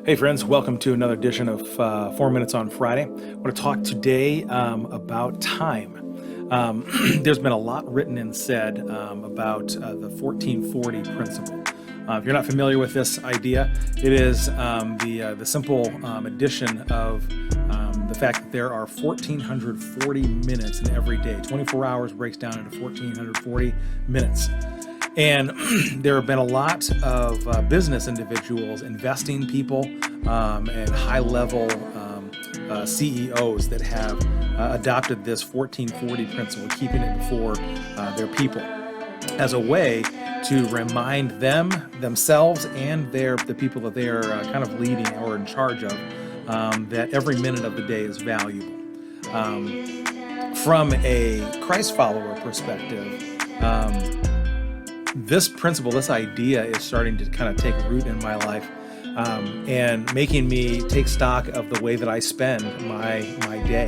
Hey friends, welcome to another edition of 4 Minutes on Friday. I want to talk today about time. There's been a lot written and said about the 1440 principle. If you're not familiar with this idea, it is the simple addition of the fact that there are 1440 minutes in every day. 24 hours breaks down into 1440 minutes. And there have been a lot of business individuals, investing people, and high-level CEOs that have adopted this 1440 principle, keeping it before their people, as a way to remind themselves, and the people that they are kind of leading or in charge of, that every minute of the day is valuable. From a Christ follower perspective, this principle, this idea is starting to kind of take root in my life, and making me take stock of the way that I spend my day,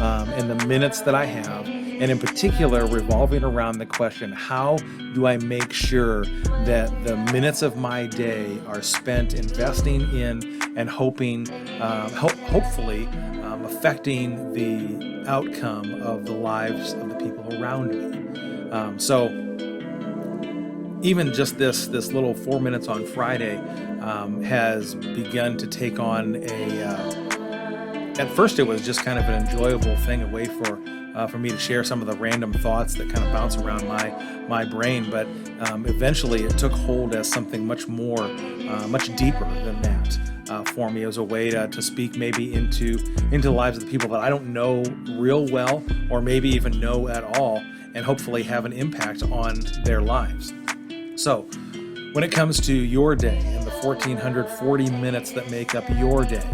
and the minutes that I have, and in particular revolving around the question, how do I make sure that the minutes of my day are spent investing in and hopefully affecting the outcome of the lives of the people around me. So even just this little 4 minutes on Friday has begun to take on at first it was just kind of an enjoyable thing, a way for me to share some of the random thoughts that kind of bounce around my brain, but eventually it took hold as something much more, much deeper than that for me, as a way to speak maybe into the lives of the people that I don't know real well, or maybe even know at all, and hopefully have an impact on their lives. So, when it comes to your day and the 1440 minutes that make up your day,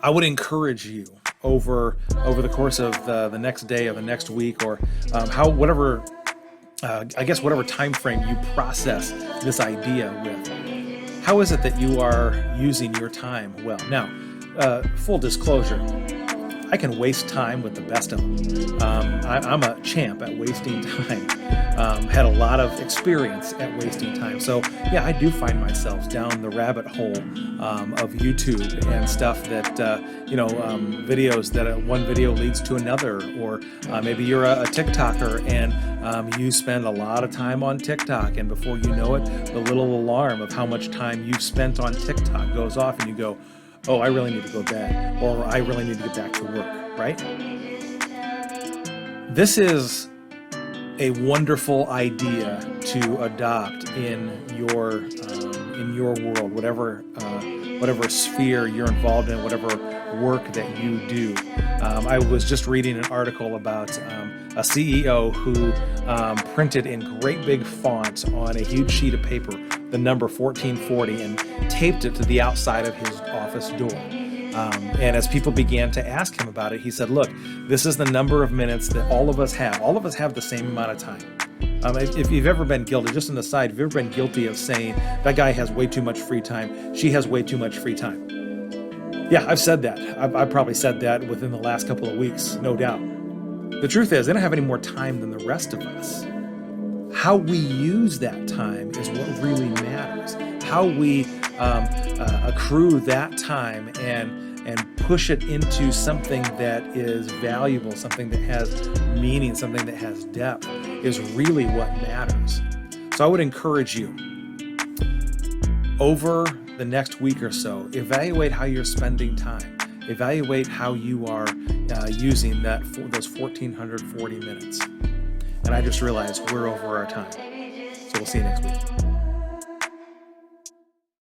I would encourage you over the course of the next day or the next week, or whatever time frame you process this idea with. How is it that you are using your time well? Now, full disclosure, I can waste time with the best of them. I'm a champ at wasting time. Had a lot of experience at wasting time. So yeah, I do find myself down the rabbit hole of YouTube and stuff that, videos that one video leads to another, or maybe you're a TikToker and you spend a lot of time on TikTok, and before you know it, the little alarm of how much time you've spent on TikTok goes off, and you go, oh, I really need to go to bed, or I really need to get back to work, right? This is a wonderful idea to adopt in your world, whatever sphere you're involved in, whatever work that you do. I was just reading an article about a CEO who printed in great big font on a huge sheet of paper the number 1440 and taped it to the outside of his office door. And as people began to ask him about it, he said, look, this is the number of minutes that all of us have. All of us have the same amount of time. If you've ever been guilty, just an aside, if you've ever been guilty of saying, that guy has way too much free time, she has way too much free time. Yeah, I've said that. I've probably said that within the last couple of weeks, no doubt. The truth is, they don't have any more time than the rest of us. How we use that time is what really matters. How we accrue that time and push it into something that is valuable, something that has meaning, something that has depth, is really what matters. So I would encourage you, over the next week or so, evaluate how you're spending time. Evaluate how you are using those 1440 minutes. And I just realized we're over our time. So we'll see you next week.